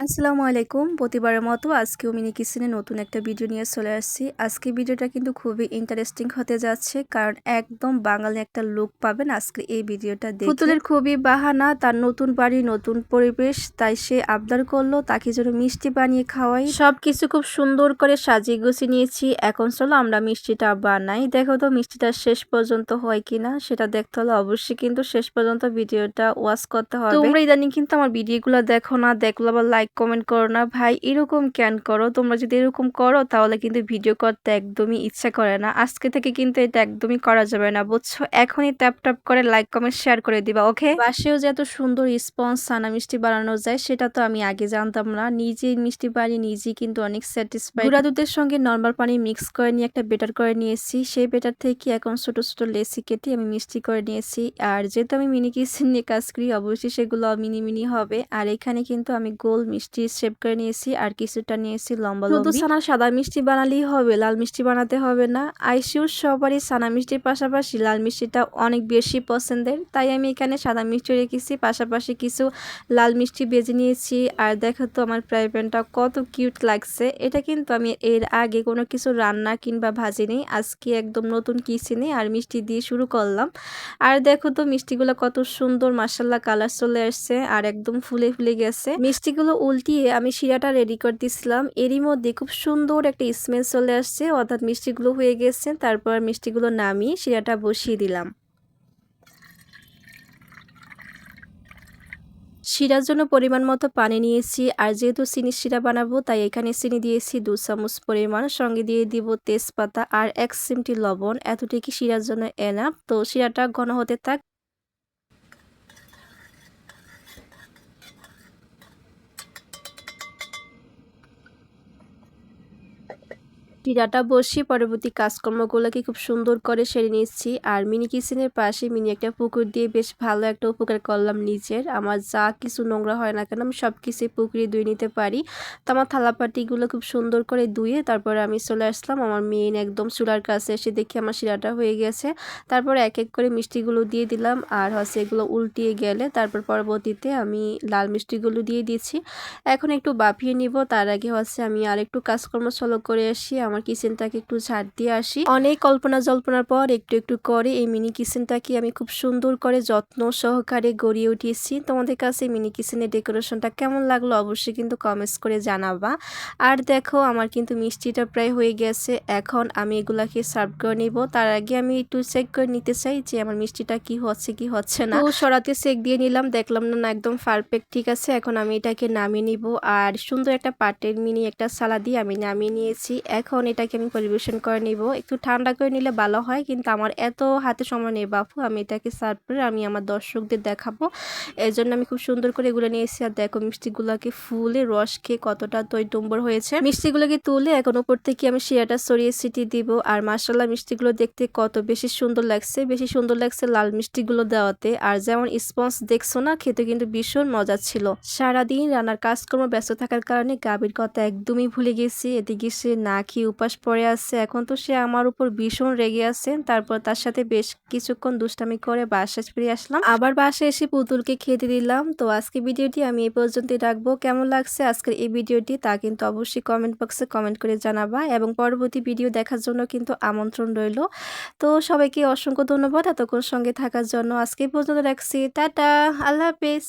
আসসালামু আলাইকুম। প্রতিবারের মতো আজকেও মিনি কিচেনে নতুন একটা ভিডিও নিয়ে চলে আসছি। আজকে ভিডিওটা কিন্তু খুবই ইন্টারেস্টিং হতে যাচ্ছে, কারণ একদম বাঙালি একটা লুক পাবেন আজকে এই ভিডিওটা দেখে। পুতুলের খুবই বাহানা, তার নতুন বাড়ি নতুন পরিবেশ, তাই সে আবদার করলো তাকে যেন মিষ্টি বানিয়ে খাওয়াই। সবকিছু খুব সুন্দর করে সাজিয়ে গুছিয়ে নিয়েছি। এখন চলো আমরা মিষ্টিটা বানাই। দেখো তো মিষ্টিটা শেষ পর্যন্ত হয় কিনা, সেটা দেখতে হলে অবশ্যই কিন্তু শেষ পর্যন্ত ভিডিওটা ওয়াচ করতে হবে। তোমরা ইদানিং কিন্তু আমার ভিডিওগুলো দেখো না, দেখলো আবার লাইক কমেন্ট করো না। ভাই এরকম কেন করো? তোমরা যদি এরকম করো তাহলে কিন্তু ভিডিও করতে একদমই ইচ্ছা করে না। আজকে থেকে কিন্তু এটা একদমই করা যাবে না, বুঝছো? এখনই ট্যাপ ট্যাপ করে লাইক কমেন্ট শেয়ার করে দিবা, ওকে? বাসেও যে এত সুন্দর স্পঞ্জ ছানা মিষ্টি বানানো যায় সেটা তো আমি আগে জানতাম না। নিজেই মিষ্টি বানিয়ে নিজেই কিন্তু অনেক স্যাটিসফাইড। গুঁড়া দুধের সঙ্গে নর্মাল পানি মিক্স করে নিয়ে একটা বেটার করে নিয়েছি। সেই বেটার থেকে এখন ছোট ছোট লেচি কেটে আমি মিষ্টি করে নিয়েছি। আর যেহেতু আমি মিনি কিচেন নিয়ে কাজ করি, অবশ্যই সেগুলো মিনি মিনি হবে। আর এখানে কিন্তু আমি গোল মিষ্টি শেপ করে নিয়েছি আর কিছুটা নিয়েছি লম্বা লম্বি। শুধু ছানার সাদা মিষ্টি বানালেই হবে, লাল মিষ্টি বানাতে হবে না। আইসিউর সবারই ছানা মিষ্টির পাশাপাশি লাল মিষ্টিটা অনেক বেশি পছন্দের, তাই আমি এখানে সাদা মিষ্টি রেখেছি, পাশাপাশি কিছু লাল মিষ্টি বেজে নিয়েছি। আর দেখো তো আমার ফ্রাই প্যানটা কত কিউট লাগছে। এটা কিন্তু আমি এর আগে কোনো কিছু রান্না কিংবা ভাজিনি, আজকে একদম নতুন কিচেনে আর মিষ্টি দিয়ে শুরু করলাম। আর দেখো তো মিষ্টিগুলো কত সুন্দর মাশাআল্লাহ কালার চলে আসছে আর একদম ফুলে ফুলে গেছে। মিষ্টিগুলো উল্টিয়ে আমি শিরাটা রেডি করে দিছিলাম, এরই মধ্যে খুব সুন্দর একটা স্মেল চলে আসছে, অর্থাৎ মিষ্টিগুলো হয়ে গেছে। তারপর মিষ্টিগুলো নামিয়ে শিরাটা বসিয়ে দিলাম। শিরার জন্য পরিমাণ মতো পানি নিয়েছি, আর যেহেতু চিনির শিরা বানাবো তাই এখানে চিনি দিয়েছি 2 চামচ পরিমাণ, সঙ্গে দিয়ে দিব তেজপাতা আর 1 চিমটি লবণ। এতটুকু শিরার জন্য এনাফ। তো শিরাটা ঘন হতে থাক। শিরাটা বসিয়ে পরবর্তী কাজকর্মগুলোকে খুব সুন্দর করে সেরে নিচ্ছি। আর মিনি কিচেনের পাশে মিনি একটা পুকুর দিয়ে বেশ ভালো একটা উপকার করলাম নিজের। আমার যা কিছু নোংরা হয় না কেন আমি সব কিছুই পুকুরে ধুয়ে নিতে পারি। তো আমার থালাপাটিগুলো খুব সুন্দর করে ধুয়ে তারপরে আমি চলে আসলাম আমার মেইন একদম চুলার কাছে। এসে দেখি আমার শিরাটা হয়ে গেছে। তারপর এক এক করে মিষ্টিগুলো দিয়ে দিলাম, আর হচ্ছে এগুলো উল্টিয়ে গেলে তারপর পরবর্তীতে আমি লাল মিষ্টিগুলো দিয়ে দিচ্ছি। এখন একটু বাপিয়ে নিব, তার আগে হচ্ছে আমি আর একটু কাজকর্ম সলো করে আসি, আমার কিচেনটাকে একটু ঝাড় দিয়ে আসি। অনেক কল্পনা জল্পনার পর একটু একটু করে এই মিনি কিচেনটাকে আমি খুব সুন্দর করে যত্ন সহকারে গড়িয়ে উঠিয়েছি। তোমাদের কাছে মিনি কিচেনের ডেকোরেশনটা কেমন লাগলো অবশ্যই কিন্তু কমেন্টস করে জানাবা। আর দেখো আমার কিন্তু মিষ্টিটা প্রায় হয়ে গেছে, এখন আমি এগুলাকে সার্ভ করে নিব। তার আগে আমি একটু চেক করে নিতে চাই যে আমার মিষ্টিটা কি হচ্ছে কি হচ্ছে না। তো সরাতে চেক দিয়ে নিলাম, দেখলাম না একদম পারফেক্ট ঠিক আছে। এখন আমি এটাকে নামিয়ে নিব, আর সুন্দর একটা পাটের মিনি একটা সালাদ দিয়ে আমি নামিয়ে নিয়েছি। এখন এটাকে আমি পরিবেশন করে নিব। একটু ঠান্ডা করে নিলে ভালো হয়, কিন্তু আমার এত হাতে সময় নেই বাপু। আমি এটাকে সার্ভ করে আমি আমার দর্শকদের দেখাবো, এই জন্য আমি খুব সুন্দর করে এগুলো নিয়েছি। আর দেখো মিষ্টিগুলোকে ফুলে রস খেয়ে কতটা টইটুম্বর হয়েছে। মিষ্টিগুলোকে তুলে এখন উপর থেকে আমি শিরাটা ছড়িয়ে ছিটিয়ে দিব। আর মাশাআল্লাহ মিষ্টিগুলো দেখতে কত বেশি সুন্দর লাগছে, বেশি সুন্দর লাগছে লাল মিষ্টিগুলো দেওয়াতে। আর যেমন স্পঞ্জ দেখছো না, খেতে কিন্তু ভীষণ মজা ছিল। সারাদিন রান্নার কাজকর্ম ব্যস্ত থাকার কারণে গাবির কথা একদমই ভুলে গেছি। এদিকে সে না খেয়ে উপাস পড়ে আছে, এখন তো সে আমার উপর ভীষণ রেগে আছে। তারপর তার সাথে বেশ কিছুক্ষণ দুষ্টামি করে বাসায় ফিরে আসলাম, আবার বাসায় এসে পুতুলকে খেতে দিলাম। তো আজকে ভিডিওটি আমি এই পর্যন্তই রাখবো। কেমন লাগছে আজকের এই ভিডিওটি তা কিন্তু অবশ্যই কমেন্ট বক্সে কমেন্ট করে জানাবা, এবং পরবর্তী ভিডিও দেখার জন্য কিন্তু আমন্ত্রণ রইল। তো সবাইকে অসংখ্য ধন্যবাদ এতক্ষণ সঙ্গে থাকার জন্য। আজকে পর্যন্ত রাখছি, টাটা, আল্লাহ হাফেজ।